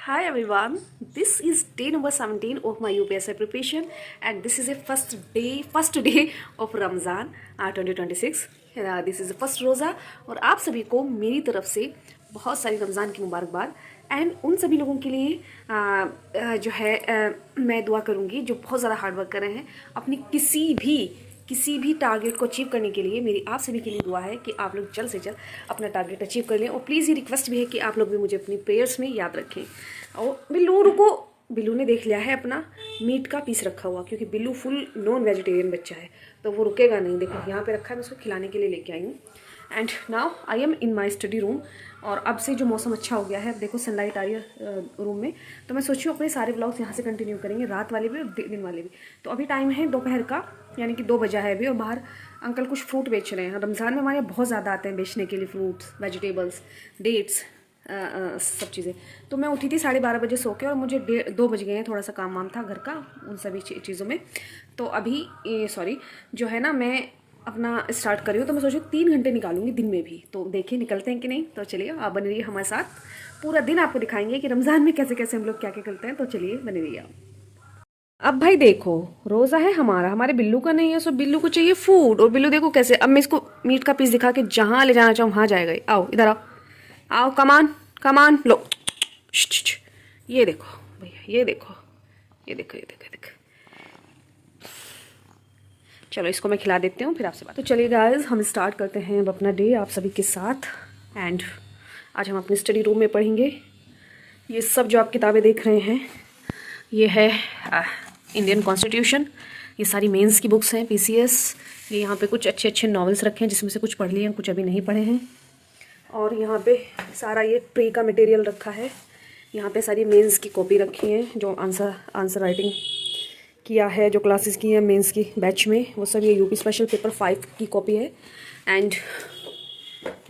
Hi everyone, this is day number 17 of my UPSI preparation and this is a first day of Ramzan 2026. This is the first रोज़ा और आप सभी को मेरी तरफ से बहुत सारी रमज़ान की मुबारकबाद एंड उन सभी लोगों के लिए जो है मैं दुआ करूँगी जो बहुत ज़्यादा हार्ड वर्क कर रहे हैं अपनी किसी भी टारगेट को अचीव करने के लिए। मेरी आप सभी के लिए दुआ है कि आप लोग जल्द से जल्द अपना टारगेट अचीव कर लें और प्लीज़ ये रिक्वेस्ट भी है कि आप लोग भी मुझे अपनी प्रेयर्स में याद रखें। और बिल्लू ने देख लिया है अपना मीट का पीस रखा हुआ, क्योंकि बिल्लू फुल नॉन वेजिटेरियन बच्चा है तो वो रुकेगा नहीं। देखो यहाँ पे रखा है, मैं उसको खिलाने के लिए लेके आई हूँ। And now I am in my study room और अब से जो मौसम अच्छा हो गया है, अब देखो सनलाइट आ रही है रूम में, तो मैं सोची हूँ अपने सारे व्लॉग्स यहाँ से कंटिन्यू करेंगे, रात वाले भी और दिन वाले भी। तो अभी टाइम है दोपहर का, यानी कि 2 बजा है अभी और बाहर अंकल कुछ फ्रूट बेच रहे हैं। रमज़ान में हमारे बहुत ज़्यादा आते हैं बेचने के लिए फ्रूट्स, वेजिटेबल्स, डेट्स, सब चीज़ें। तो मैं उठी थी 12:30 बजे सो के और मुझे 2 बज गए हैं। थोड़ा सा काम वाम था घर का उन सभी चीज़ों में। तो अभी जो है ना, मैं अपना स्टार्ट कर रही हूँ। तो मैं सोचूँ 3 घंटे निकालूंगी दिन में भी, तो देखिए निकलते हैं कि नहीं। तो चलिए आप बने रहिए हमारे साथ, पूरा दिन आपको दिखाएंगे कि रमज़ान में कैसे कैसे हम लोग क्या क्या करते हैं। तो चलिए बने रहिए आप। अब भाई देखो, रोज़ा है हमारे बिल्लू का नहीं है, सो बिल्लू को चाहिए फूड। और बिल्लू देखो कैसे, अब मैं इसको मीट का पीस दिखा के जहाँ ले जाना चाहूँ वहाँ जाएगा। आओ इधर आओ, आओ कमान कमान लो। ये देखो भैया, ये देखो ये देखो ये देखो ये देखो। चलो इसको मैं खिला देती हूँ फिर आपसे बात। तो चलिए गाइस, हम स्टार्ट करते हैं अब अपना डे आप सभी के साथ। एंड आज हम अपने स्टडी रूम में पढ़ेंगे। ये सब जो आप किताबें देख रहे हैं ये है इंडियन कॉन्स्टिट्यूशन। ये सारी मेंस की बुक्स हैं, पीसीएस। ये यहाँ पे कुछ अच्छे अच्छे नॉवेल्स रखे हैं जिसमें से कुछ पढ़ लिए हैं, कुछ अभी नहीं पढ़े हैं। और यहाँ पे सारा ये प्री का मटेरियल रखा है। यहाँ पे सारी मेंस की कॉपी रखी है, जो आंसर राइटिंग किया है, जो क्लासेस की है मेंस की बैच में, वो सब। ये यूपी स्पेशल पेपर 5 की कॉपी है एंड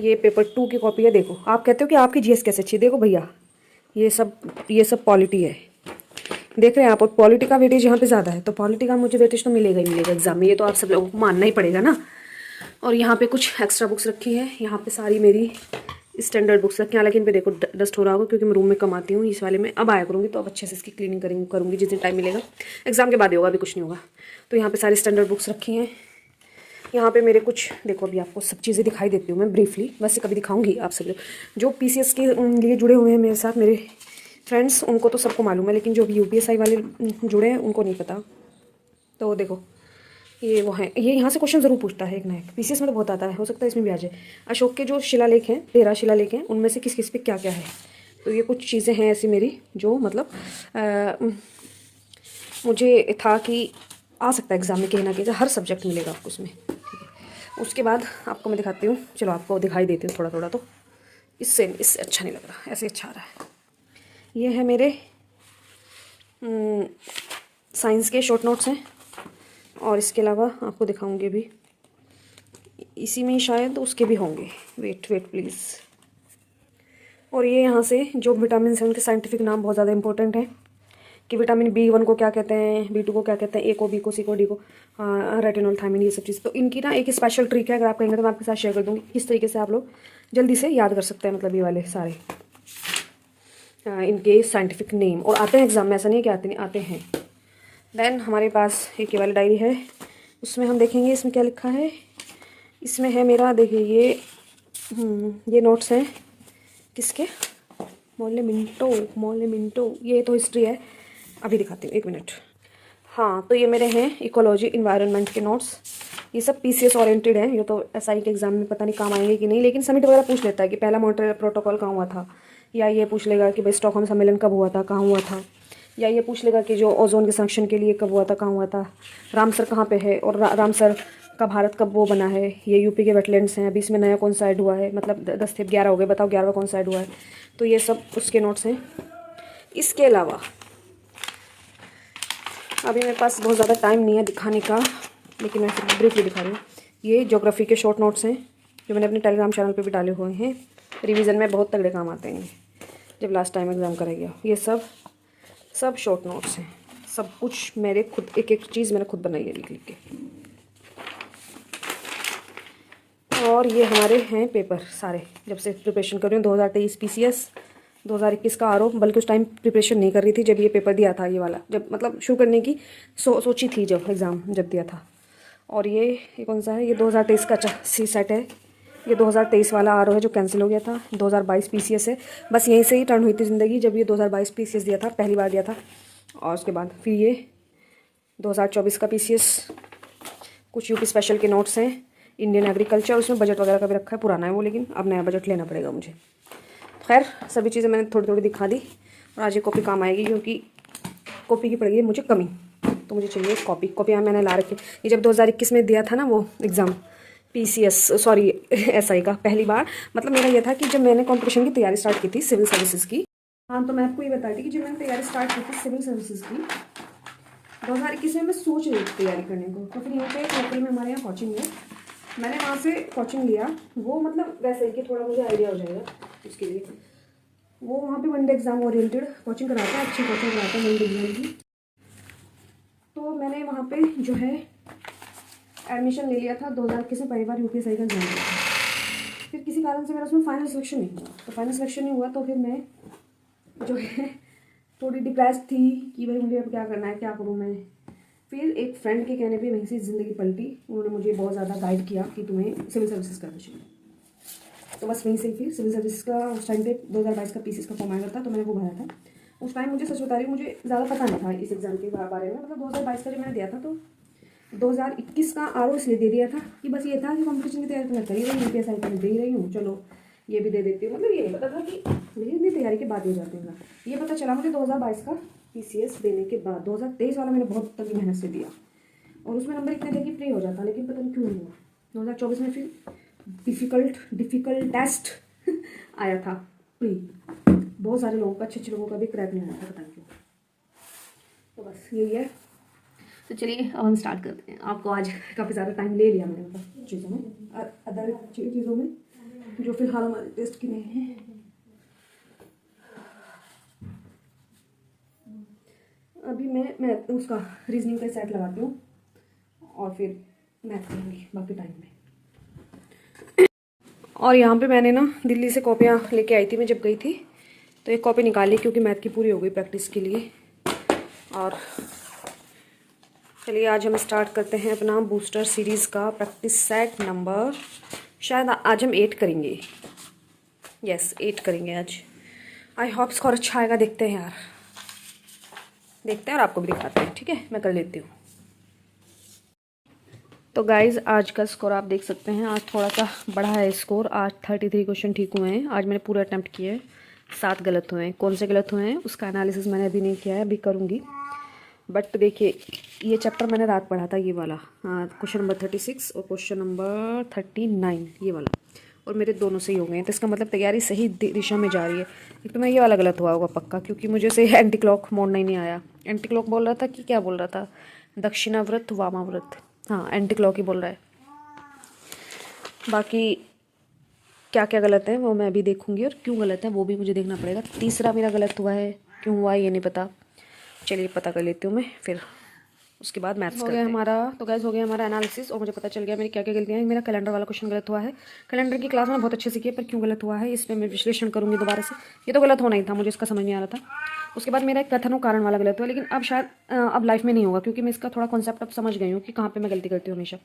ये पेपर 2 की कॉपी है। देखो आप कहते हो कि आपकी जीएस कैसे अच्छी, देखो भैया ये सब पॉलिटी है, देख रहे हैं आप। और पॉलिटी का वेटेज यहाँ पे ज़्यादा है, तो पॉलिटी का मुझे वेटेज तो मिलेगा ही मिलेगा एग्जाम में, ये तो आप सब लोगों को मानना ही पड़ेगा ना। और यहाँ पे कुछ एक्स्ट्रा बुक्स रखी है। यहाँ पे सारी मेरी स्टैंडर्ड बुक्स रखी हैं, हालांकि इन पे देखो डस्ट हो रहा होगा क्योंकि मैं रूम में कम आती हूँ। इस वाले में अब आया करूँगी तो अब अच्छे से इसकी क्लीनिंग करूँगी जिस दिन टाइम मिलेगा। एग्जाम के बाद ही होगा, अभी कुछ नहीं होगा। तो यहाँ पे सारी स्टैंडर्ड बुक्स रखी हैं। यहाँ पे मेरे कुछ देखो, अभी आपको सब चीज़ें दिखाई देती हूँ मैं ब्रीफली, वैसे कभी दिखाऊंगी आप सब जो पीसीएस के लिए जुड़े हुए हैं मेरे साथ, मेरे फ्रेंड्स, उनको तो सबको मालूम है, लेकिन जो भी यूपीएसआई वाले जुड़े हैं उनको नहीं पता। तो देखो ये वो है, ये यहाँ से क्वेश्चन ज़रूर पूछता है एक ना एक। पीसीएस में तो बहुत आता है, हो सकता है इसमें भी आ जाए। अशोक के जो शिलालेख हैं, 13 शिलालेख हैं, उनमें से किस किस पे क्या क्या है। तो ये कुछ चीज़ें हैं ऐसी मेरी जो मतलब मुझे था कि आ सकता है एग्जाम में कहीं ना कहीं, हर सब्जेक्ट मिलेगा आपको उसमें, ठीक है। उसके बाद आपको मैं दिखाती हूँ, चलो आपको दिखाई देती हूँ थोड़ा थोड़ा। तो इससे अच्छा नहीं लग रहा, ऐसे अच्छा आ रहा है। ये है मेरे साइंस के शॉर्ट नोट्स हैं और इसके अलावा आपको दिखाऊंगी भी, इसी में ही शायद उसके भी होंगे। Wait please. और ये यहाँ से जो विटामिन हैं उनके साइंटिफिक नाम बहुत ज़्यादा इंपॉर्टेंट हैं, कि विटामिन B1 को क्या कहते हैं, B2 को क्या कहते हैं, A को, B को, C को, D को, रेटिनॉल, थायमिन, ये सब चीज़। तो इनकी ना एक स्पेशल ट्रिक है, अगर आप कहेंगे तो मैं आपके साथ शेयर कर दूँगी किस तरीके से आप लोग जल्दी से याद कर सकते हैं, मतलब ये वाले सारे इनके साइंटिफिक नेम। और आते हैं एग्जाम में, ऐसा नहीं कि आते नहीं, आते हैं। देन हमारे पास एक ये वाली डायरी है, उसमें हम देखेंगे इसमें क्या लिखा है। इसमें है मेरा, देखिए ये नोट्स हैं किसके, मोले मिंटो। ये तो हिस्ट्री है, अभी दिखाती हूँ, 1 मिनट। हाँ, तो ये मेरे हैं इकोलॉजी इन्वायरमेंट के नोट्स। ये सब पीसीएस ओरिएंटेड हैं। ये तो एसआई के एग्जाम में पता नहीं काम आएंगे कि नहीं, लेकिन समिट वगैरह पूछ लेता है कि पहला मॉन्ट्रियल प्रोटोकॉल कहाँ हुआ था, या ये पूछ लेगा कि भाई स्टॉकहोम सम्मेलन कब हुआ था, कहाँ हुआ था, या ये पूछ लेगा कि जो ओजोन के संरक्षण के लिए कब हुआ था, कहाँ हुआ था, रामसर कहाँ पे है, और रामसर का भारत कब वो बना है, ये यूपी के वेटलैंड्स हैं, अभी इसमें नया कौन सा ऐड हुआ है, मतलब 10 थे 11 हो गए, बताओ 11वां कौन सा ऐड हुआ है। तो ये सब उसके नोट्स हैं। इसके अलावा अभी मेरे पास बहुत ज़्यादा टाइम नहीं है दिखाने का, लेकिन मैं फिर ब्रीफली दिखा रही हूँ। ये ज्योग्राफी के शॉर्ट नोट्स हैं जो मैंने अपने टेलीग्राम चैनल पे भी डाले हुए हैं, रिवीजन में बहुत तगड़े काम आते हैं जब लास्ट टाइम एग्ज़ाम करा गया। ये सब शॉर्ट नोट्स हैं, सब कुछ मेरे खुद, एक एक चीज़ मैंने खुद बनाई है लिख लिख के। और ये हमारे हैं पेपर सारे, जब से प्रिपरेशन कर रही हूँ 2023 पीसीएस, 2021 का आर ओ, बल्कि उस टाइम प्रिपरेशन नहीं कर रही थी जब ये पेपर दिया था, ये वाला जब मतलब शुरू करने की सोची थी जब एग्ज़ाम जब दिया था। और ये कौन सा है, ये 2023 का सी सेट है। ये 2023 वाला आर ओ है जो कैंसिल हो गया था। 2022 PCS है। बस यहीं से ही टर्न हुई थी ज़िंदगी जब ये 2022 PCS दिया था, पहली बार दिया था। और उसके बाद फिर ये 2024 का PCS, कुछ यूपी स्पेशल के नोट्स हैं, इंडियन एग्रीकल्चर, उसमें बजट वगैरह का भी रखा है, पुराना है वो, लेकिन अब नया बजट लेना पड़ेगा मुझे। खैर सभी चीज़ें मैंने थोड़ी थोड़ी दिखा दी, और आज ये कॉपी काम आएगी क्योंकि कॉपी की पड़ेगी मुझे कमी, तो मुझे चाहिए कॉपी यहाँ मैंने ला रखी। ये जब 2021 में दिया था ना वो एग्ज़ाम PCS सॉरी SI का पहली बार, मतलब मेरा ये था कि जब मैंने कॉम्पिटिशन की तैयारी स्टार्ट की थी सिविल सर्विसेज की, हाँ तो मैं आपको ये बता दी कि जब मैंने तैयारी स्टार्ट की थी सिविल सर्विसेज की 2021 में, मैं सोच रही थी तैयारी करने को, तो फिर यहाँ पे एक लोकल में हमारे यहाँ कोचिंग है, मैंने वहाँ से कोचिंग लिया। वो मतलब वैसे ही कि थोड़ा मुझे आइडिया हो जाएगा उसके लिए, वो वहाँ पे वनडे एग्ज़ाम ओरिएंटेड कोचिंग कराता है, अच्छी कोचिंग कराता है वनडे एग्ज़ाम की। तो मैंने वहाँ पे जो है एडमिशन ले लिया था 2021 में, पहली बार UPSI का एग्जाम दिया था। फिर किसी कारण से मेरा उसमें फाइनल सिलेक्शन नहीं हुआ, तो फाइनल सिलेक्शन नहीं हुआ तो फिर मैं जो है थोड़ी डिप्रेस थी कि भाई मुझे अब क्या करना है, क्या करूँ मैं। फिर एक फ्रेंड के कहने पे वहीं से ज़िंदगी पलटी, उन्होंने मुझे बहुत ज़्यादा गाइड किया कि तुम्हें सिविल सर्विसेज करना चाहिए। तो बस वहीं से फिर सिविल सर्विस का उस टाइम पे 2022 का PCS का फॉर्म आया था, तो मैंने वो भरा था। उस टाइम मुझे सच बता रही हूँ, मुझे ज़्यादा पता नहीं था इस एग्ज़ाम के बारे में, मतलब 2022 का जब मैंने दिया था तो 2021 का आर ओ इसलिए दे दिया था कि बस ये था कि कॉम्पिटिशन की तैयारी तो मैं कर ही रही हूँ, UPSI का दे ही रही हूँ, चलो ये भी दे देती हूँ। मतलब ये नहीं पता था कि मेरी इतनी तैयारी के बाद हो जाते हैं। ये पता चला मुझे 2022 का PCS देने के बाद। 2023 वाला मैंने बहुत तगड़ी मेहनत से दिया और उसमें नंबर इतने थे कि प्री हो जाता, लेकिन पता नहीं क्यों नहीं हुआ। 2024 में फिर डिफ़िकल्ट टेस्ट आया था प्री, बहुत सारे लोगों का, अच्छे लोगों का भी क्रैक नहीं आया था, पता नहीं क्यों। तो बस यही है। तो चलिए अब हम स्टार्ट करते हैं। आपको आज काफ़ी ज़्यादा टाइम ले लिया मैंने मतलब चीज़ों में, अदर चीज़ों में जो फिलहाल हमारे टेस्ट की नहीं है। अभी मैं उसका रीजनिंग का सेट लगाती हूँ और फिर मैथ करूँगी बाकी टाइम में। और यहाँ पे मैंने ना दिल्ली से कॉपियाँ लेके आई थी मैं जब गई थी, तो एक कॉपी निकाली क्योंकि मैथ की पूरी हो गई प्रैक्टिस के लिए। और चलिए आज हम स्टार्ट करते हैं अपना बूस्टर सीरीज़ का प्रैक्टिस सेट नंबर, शायद आज हम 8 करेंगे। यस 8 करेंगे आज। आई होप स्कोर अच्छा आएगा, देखते हैं यार, देखते हैं और आपको भी दिखाते हैं। ठीक है मैं कर लेती हूँ। तो गाइज़ आज का स्कोर आप देख सकते हैं, आज थोड़ा सा बढ़ा है स्कोर। आज 33 क्वेश्चन ठीक हुए हैं। आज मैंने पूरा अटैम्प्ट किया है, 7 गलत हुए हैं। कौन से गलत हुए हैं उसका एनालिसिस मैंने अभी नहीं किया है, अभी करूँगी। बट देखिए ये चैप्टर मैंने रात पढ़ा था, ये वाला क्वेश्चन नंबर 36 और क्वेश्चन नंबर 39 ये वाला, और मेरे दोनों सही हो गए हैं। तो इसका मतलब तैयारी सही दिशा में जा रही है। एक तो मैं ये वाला गलत हुआ होगा पक्का, क्योंकि मुझे से एंटी क्लॉक मोड़ना ही नहीं आया। एंटी क्लॉक बोल रहा था कि क्या बोल रहा था, दक्षिणाव्रत वामाव्रत, हाँ एंटी क्लॉक ही बोल रहा है। बाकी क्या क्या गलत है वो मैं अभी देखूंगी, और क्यों गलत है वो भी मुझे देखना पड़ेगा। तीसरा मेरा गलत हुआ है, क्यों हुआ है ये नहीं पता, चलिए पता कर लेती हूँ मैं, फिर उसके बाद मैथ्स हो गया हमारा। तो गैस हो गया हमारा एनालिसिस, और मुझे पता चल गया मेरी क्या क्या गलतियाँ हैं। मेरा कैलेंडर वाला क्वेश्चन गलत हुआ है। कैलेंडर की क्लास में बहुत अच्छे से किया, पर क्यों गलत हुआ है इसमें मैं विश्लेषण करूँगी दोबारा से। ये तो गलत होना ही था, मुझे इसका समझ नहीं आ रहा था। उसके बाद मेरा एक कथन और कारण वाला गलत हुआ, लेकिन अब शायद अब लाइफ में नहीं होगा, क्योंकि मैं इसका थोड़ा कॉन्सेप्ट अब समझ गई हूँ कि कहाँ पर मैं गलती करती हूँ हमेशा।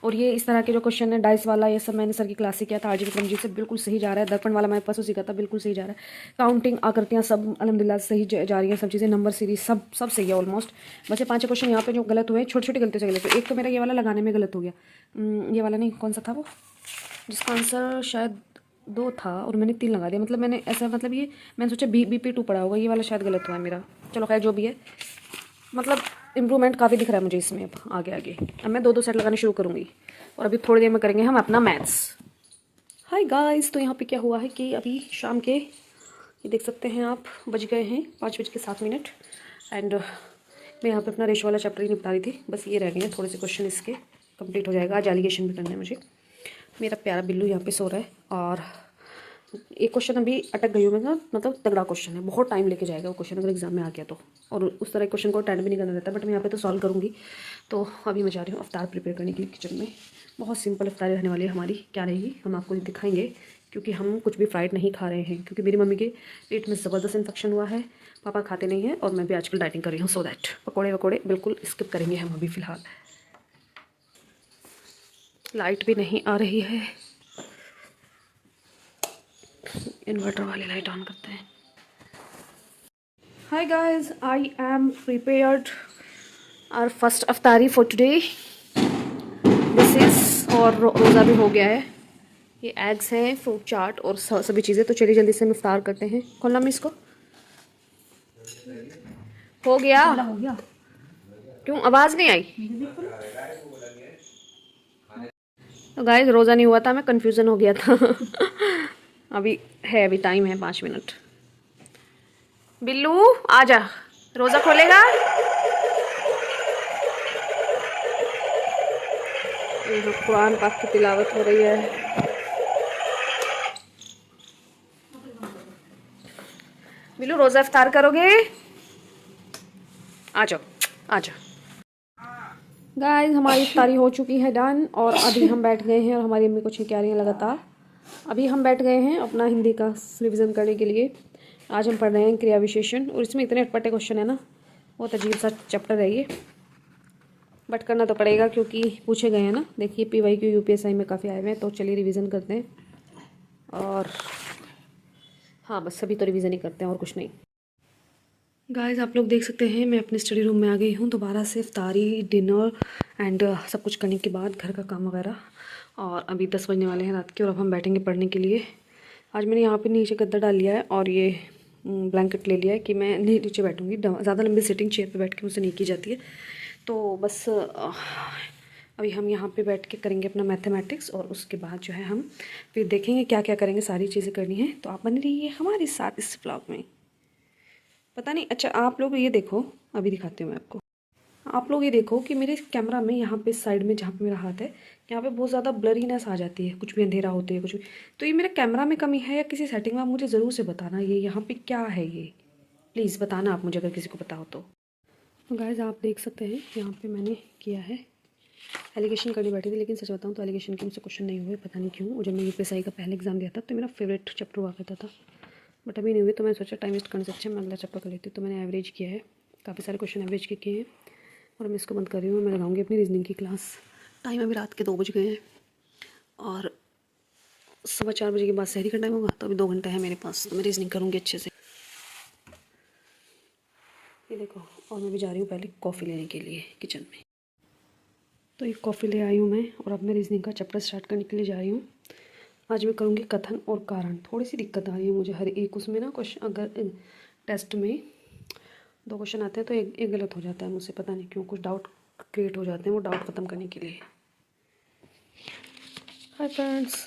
और ये इस तरह के जो क्वेश्चन है डाइस वाला, ये सब मैंने सर की क्लास से किया था। आरजी विक्रमजीत से बिल्कुल सही जा रहा है। दर्पण वाला मैं परसों सीखा था, बिल्कुल सही जा रहा है। काउंटिंग आकृतियाँ सब अल्हम्दुलिल्लाह सही जा रही हैं, सब चीज़ें नंबर सीरीज सब सही है ऑलमोस्ट। बस ये 5 क्वेश्चन यहाँ पे जो गलत हुए, छोटी छोटी गलती से गलत हुए। एक तो मेरा ये वाला लगाने में गलत हो गया, ये वाला नहीं, कौन सा था वो जिसका आंसर शायद 2 था और मैंने 3 लगा दिया। मतलब मैंने ऐसा, मतलब ये मैंने सोचा BP2 पढ़ा होगा, ये वाला शायद गलत हुआ है मेरा। चलो खैर जो भी है, मतलब इम्प्रूवमेंट काफ़ी दिख रहा है मुझे इसमें। अब आगे आगे अब मैं 2-2 सेट लगाने शुरू करूँगी, और अभी थोड़ी देर में करेंगे हम अपना मैथ्स। हाय गाइस, तो यहाँ पे क्या हुआ है कि अभी शाम के, ये देख सकते हैं आप, बज गए हैं 5:07 एंड मैं यहाँ पे अपना रेशो वाला चैप्टर ही निपटा रही थी। बस ये रह गए हैं थोड़े से क्वेश्चन, इसके कंप्लीट हो जाएगा। आज एलिगेशन भी करना है मुझे। मेरा प्यारा बिल्लू यहाँ पे सो रहा है, और एक क्वेश्चन अभी अटक गई हूँ मैं ना, मतलब तगड़ा क्वेश्चन है, बहुत टाइम लेके जाएगा वो क्वेश्चन अगर एग्जाम में आ गया तो। और उस तरह क्वेश्चन को अटेंड भी नहीं करना रहता, बट मैं यहाँ पे तो सॉल्व करूँगी। तो अभी मैं जा रही हूँ अफ्तार प्रिपेयर करने के लिए किचन में। बहुत सिंपल अफ्तारी रहने वाली है हमारी, क्या रहेगी हम आपको दिखाएंगे क्योंकि हम कुछ भी फ्राइड नहीं खा रहे हैं, क्योंकि मेरी मम्मी के पेट में ज़बरदस्त इन्फेक्शन हुआ है, पापा खाते नहीं हैं और मैं भी आजकल डाइटिंग कर रही हूँ। सो दैट पकौड़े वकौड़े बिल्कुल स्किप करेंगे हम अभी फ़िलहाल। लाइट भी नहीं आ रही है, इन्वर्टर वाली लाइट ऑन करते हैं। Hi guys, I am prepared our first अफ्तारी फॉर टुडे। दिस इज़, और रोज़ा भी हो गया है। ये एग्स हैं, फ्रूट चाट और सभी चीज़ें। तो चलिए जल्दी से हम इफ्तार करते हैं। खोलना मैं इसको, हो गया? हो गया। क्यों आवाज़ नहीं आई? तो गाइस रोज़ा नहीं हुआ था, मैं कंफ्यूजन हो गया था। अभी है, अभी टाइम है 5 मिनट। बिल्लू आजा, रोज़ा खोलेगा? कुरान पाक की तिलावत हो रही है। बिल्लू रोज़ा इफ्तार करोगे? आ जाओ आ जाओ। गाइस हमारी इफ्तारी हो चुकी है डन, और अभी हम बैठ गए हैं और हमारी अम्मी कुछ कह रही हैं लगातार। अभी हम बैठ गए हैं अपना हिंदी का रिविज़न करने के लिए। आज हम पढ़ रहे हैं क्रिया विशेषण, और इसमें इतने अटपटे क्वेश्चन है ना, बहुत अजीब सा चैप्टर है ये, बट करना तो पड़ेगा क्योंकि पूछे गए हैं ना। देखिए PYQ UPSI में काफ़ी आए हुए हैं, तो चलिए रिवीजन करते हैं। और हाँ बस अभी तो रिवीजन ही करते हैं और कुछ नहीं। गाइस आप लोग देख सकते हैं मैं अपने स्टडी रूम में आ गई हूँ दोबारा से इफ्तारी डिनर एंड सब कुछ करने के बाद, घर का काम वगैरह। और अभी 10 बजने वाले हैं रात के, और अब हम बैठेंगे पढ़ने के लिए। आज मैंने यहाँ पे नीचे गद्दा डाल लिया है और ये ब्लैंकेट ले लिया है कि मैं नहीं नीचे बैठूँगी। ज़्यादा लंबी सिटिंग चेयर पे बैठ के मुझसे नहीं की जाती है। तो बस अभी हम यहाँ पे बैठ के करेंगे अपना मैथमेटिक्स, और उसके बाद जो है हम फिर देखेंगे क्या क्या करेंगे, सारी चीज़ें करनी है। तो आप बने रहिए हमारे साथ इस व्लॉग में। पता नहीं, अच्छा आप लोग ये देखो, अभी दिखाती हूँ मैं आपको। आप लोग ये देखो कि मेरे कैमरा में यहाँ पे साइड में जहाँ पे मेरा हाथ है, यहाँ पे बहुत ज़्यादा ब्लरीनेस आ जाती है, कुछ भी अंधेरा होती है कुछ भी। तो ये मेरे कैमरा में कमी है या किसी सेटिंग में, आप मुझे ज़रूर से बताना ये यहाँ पे क्या है। ये प्लीज़ बताना आप मुझे, अगर किसी को पता हो तो। गाइस आप देख सकते हैं यहाँ पे मैंने किया है, एलिगेशन करने बैठी थी, लेकिन सच बताऊँ तो एलिगेशन के मुझसे क्वेश्चन नहीं हुए, पता नहीं क्यों। जब मैं UPSI का पहले एग्जाम दिया था तो मेरा फेवरेट चैप्टर हुआ करता था, बट अभी नहीं हुए। तो मैंने सोचा टाइम वेस्ट करने से अच्छा मैं अगला चैप्टर कर लेती हूँ। तो मैंने एवरेज किया है, काफ़ी सारे क्वेश्चन एवरेज के किए हैं, और मैं इसको बंद कर रही हूँ। मैं लगाऊंगी अपनी रीजनिंग की क्लास। टाइम अभी रात के 2 बज गए हैं, और 4:15 बजे के बाद सहरी का टाइम होगा, तो अभी 2 घंटे हैं मेरे पास, तो मैं रीजनिंग करूँगी अच्छे से। ये देखो, और मैं भी जा रही हूँ पहले कॉफ़ी लेने के लिए किचन में। तो एक कॉफ़ी ले आई हूँ मैं, और अब मैं रीजनिंग का चैप्टर स्टार्ट करने के लिए जा रही हूँ। आज मैं करूँगी कथन और कारण। थोड़ी सी दिक्कत आ रही है मुझे हर एक उसमें ना क्वेश्चन, अगर टेस्ट में 2 क्वेश्चन आते हैं तो एक गलत हो जाता है मुझसे, पता नहीं क्यों। कुछ डाउट क्रिएट हो जाते हैं, वो डाउट ख़त्म करने के लिए। हाय फ्रेंड्स,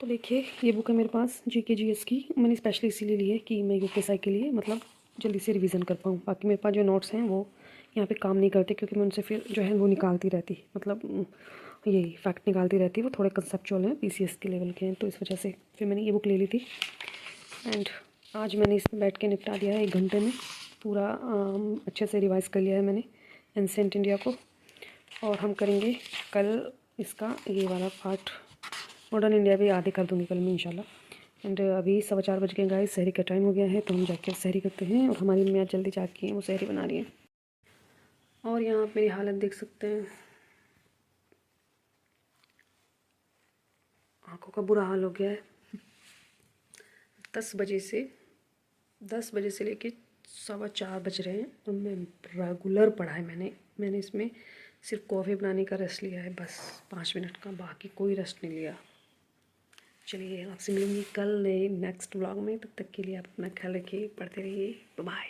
तो देखिए ये बुक है मेरे पास GK GS की। मैंने स्पेशली इसीलिए ली है कि मैं UPSI के लिए मतलब जल्दी से रिवीजन कर पाऊँ। बाकी मेरे पास जो नोट्स हैं वो यहाँ पे काम नहीं करते, क्योंकि मैं उनसे फिर जो है वो निकालती रहती, मतलब यही फैक्ट निकालती रहती। वो थोड़े कंसेप्चुअल हैं, PCS के लेवल के हैं, तो इस वजह से फिर मैंने ये बुक ले ली थी। एंड आज मैंने इसमें बैठ के निपटा दिया है 1 घंटे में पूरा। अच्छे से रिवाइज़ कर लिया है मैंने एंशिएंट इंडिया को, और हम करेंगे कल इसका ये वाला पार्ट, मॉडर्न इंडिया भी आधे कर दूँगी कल में इंशाल्लाह। एंड अभी 4:15 बज गए गाइस, सहरी का टाइम हो गया है, तो हम जाके सहरी करते हैं। और हमारी मम्मी आज जल्दी जाके वो सहरी बना रही है। और यहाँ आप मेरी हालत देख सकते हैं, आँखों का बुरा हाल हो गया है। 10 बजे से लेके 4:15 बज रहे हैं, और मैं रेगुलर पढ़ा है मैंने इसमें सिर्फ कॉफ़ी बनाने का रेस्ट लिया है बस 5 मिनट का, बाकी कोई रेस्ट नहीं लिया। चलिए आपसे मिलूंगी कल नए नेक्स्ट व्लॉग में, तब तक के लिए आप अपना ख्याल रखिए, पढ़ते रहिए, बाय।